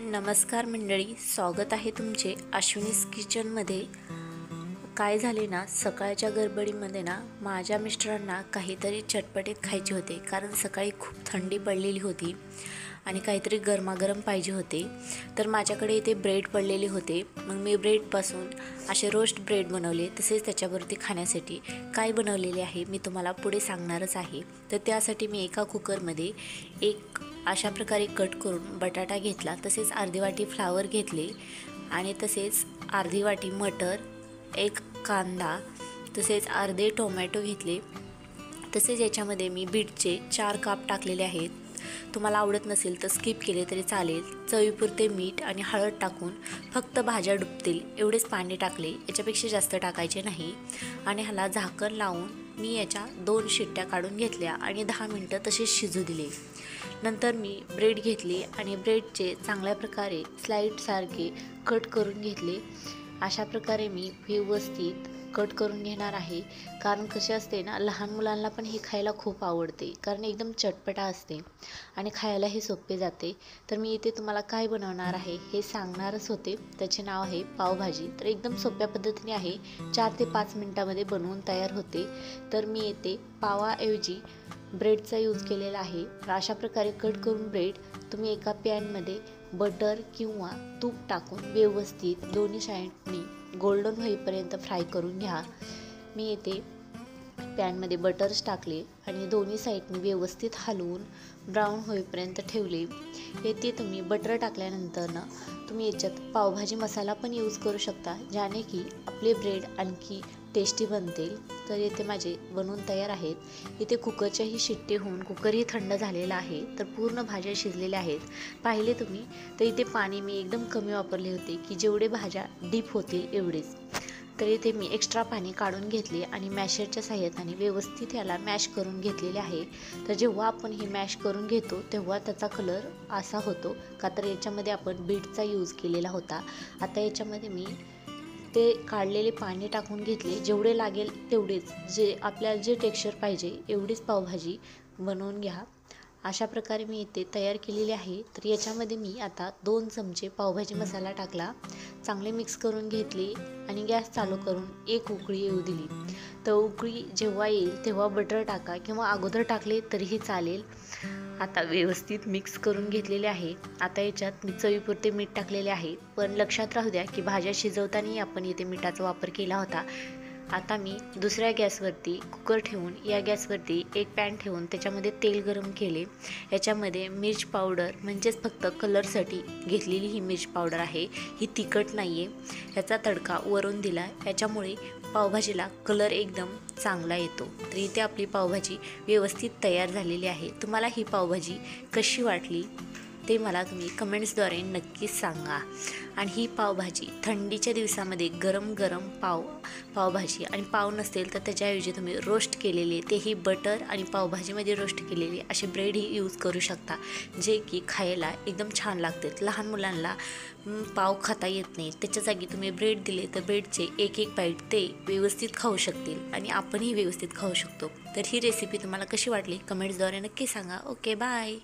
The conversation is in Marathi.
नमस्कार मंडळी, स्वागत आहे तुमचे अश्विनीज किचनमध्ये। काय झाले ना, सकाळच्या गडबडीमध्ये ना माझ्या मिस्टरांना काहीतरी चटपटीत खायचे होते, कारण सकाळी खूप थंडी पडलेली होती आणि काहीतरी गरमागरम पाहिजे होते। तर माझ्याकडे इथे ब्रेड पडलेले होते, मग मी ब्रेडपासून असे रोस्ट ब्रेड बनवले। तसेच त्याच्यावरती खाण्यासाठी काय बनवलेले आहे मी तुम्हाला पुढे सांगणारच आहे। तर त्यासाठी मी एका कुकरमध्ये एक अशा प्रकारे कट करून बटाटा घेतला, तसेच अर्धी वाटी फ्लावर घेतले आणि तसेच अर्धी वाटी मटर, एक कांदा, तसेच अर्धे टोमॅटो घेतले। तसेच याच्यामध्ये मी बीटचे 4 काप टाकलेले आहेत। तुम्हाला आवडत नसेल तर स्किप केले तरी चालेल। चवीपुरते मीठ आणि हळद टाकून फक्त भाज्या डुबतील एवढेच पाणी टाकले, याच्यापेक्षा जास्त टाकायचे नाही। आणि ह्याला झाकण लावून मी याच्या 2 शिट्ट्या काढून घेतल्या आणि 10 मिनिटं तसेच शिजू दिले। नंतर मी ब्रेड घेतली आणि ब्रेडचे चांगल्या प्रकारे स्लाइडसारखे कट करून घेतले। अशा प्रकारे मी व्यवस्थित कट करून घेणार आहे, कारण कसे असते ना, लहान मुलांना पण हे खायला खूप आवडते, कारण एकदम चटपटा असते आणि खायलाही सोपे जाते। तर मी इथे तुम्हाला काय बनवणार आहे हे सांगणारच होते। त्याचे नाव आहे पावभाजी। तर एकदम सोप्या पद्धतीने आहे, 4 ते 5 मिनिटांमध्ये बनवून तयार होते। तर मी इथे पावाऐवजी ब्रेडचा यूज केलेला आहे। अशा प्रकारे कट करून ब्रेड तुम्ही एका पॅनमध्ये बटर किंवा तूप टाकून व्यवस्थित दोन्ही साईडनी गोल्डन होईपर्यंत फ्राय करून घ्या। मी येथे पॅनमध्ये बटर्स टाकले आणि दोन्ही साईडनी व्यवस्थित हलवून ब्राऊन होईपर्यंत ठेवले। येथे तुम्ही बटर टाकल्यानंतर ना तुम्ही याच्यात पावभाजी मसाला पण यूज करू शकता, ज्याने की आपले ब्रेड आणखी टेस्टी बनतील। तर येथे माझे बनवून तयार आहेत। इथे कुकरच्याही शिट्टी होऊन कुकरही थंड झालेला आहे, तर पूर्ण भाज्या शिजलेल्या आहेत। पाहिले तुम्ही, तर इथे पाणी मी एकदम कमी वापरले होते की जेवढे भाज्या डीप होतील एवढेच। तर इथे मी एक्स्ट्रा पाणी काढून घेतले आणि मॅशरच्या साहाय्याने व्यवस्थित याला मॅश करून घेतलेले आहे। तर जेव्हा आपण हे मॅश करून घेतो तेव्हा त्याचा कलर असा होतो, का तर याच्यामध्ये आपण बीटचा यूज केलेला होता। आता याच्यामध्ये मी ते काढलेले पाणी टाकून घेतले, जेवढे लागेल तेवढेच, जे आपल्याला जे टेक्स्चर पाहिजे एवढीच पावभाजी बनवून घ्या। अशा प्रकारे मी इथे तयार केलेली आहे। तर याच्यामध्ये मी आता 2 चमचे पावभाजी मसाला टाकला, चांगले मिक्स करून घेतले आणि गॅस चालू करून एक उकळी येऊ दिली। तर उकळी जेव्हा येईल तेव्हा बटर टाका किंवा अगोदर टाकले तरीही चालेल। आता व्यवस्थित मिक्स करून घेतलेले आहे। आता याच्यात मी चवीपुरते मीठ टाकलेले आहे, पण लक्षात राहू द्या की भाज्या शिजवताना आपण इथे मिठाचा वापर केला होता। आता मी दुसऱ्या गॅसवरती कुकर ठेवून या गॅसवरती एक पॅन ठेवून त्याच्यामध्ये तेल गरम केले। याच्यामध्ये मिर्च पावडर, म्हणजेच फक्त कलरसाठी घेतलेली ही मिर्च पावडर आहे, ही तिखट नाही आहे। याचा तडका वरून दिला, याच्यामुळे पावभाजीला कलर एकदम चांगला येतो। तर इथे आपली पावभाजी व्यवस्थित तयार झालेली आहे। तुम्हाला ही पावभाजी कशी वाटली ते मला तुम्ही कमेंट्सद्वारे नक्कीच सांगा। आणि ही पावभाजी थंडीच्या दिवसामध्ये गरम गरम पावभाजी, आणि पाव नसेल तर त्याच्याऐवजी तुम्ही रोस्ट केलेले, तेही बटर आणि पावभाजीमध्ये रोस्ट केलेले असे ब्रेडही यूज करू शकता, जे की खायला एकदम छान लागते। लहान मुलांना पाव खाता येत नाही, त्याच्या जागी तुम्ही ब्रेड दिले तर ब्रेडचे एक एक बाईट ते व्यवस्थित खाऊ शकतील आणि आपणही व्यवस्थित खाऊ शकतो। तर ही रेसिपी तुम्हाला कशी वाटली कमेंट्सद्वारे नक्की सांगा। Okay, bye.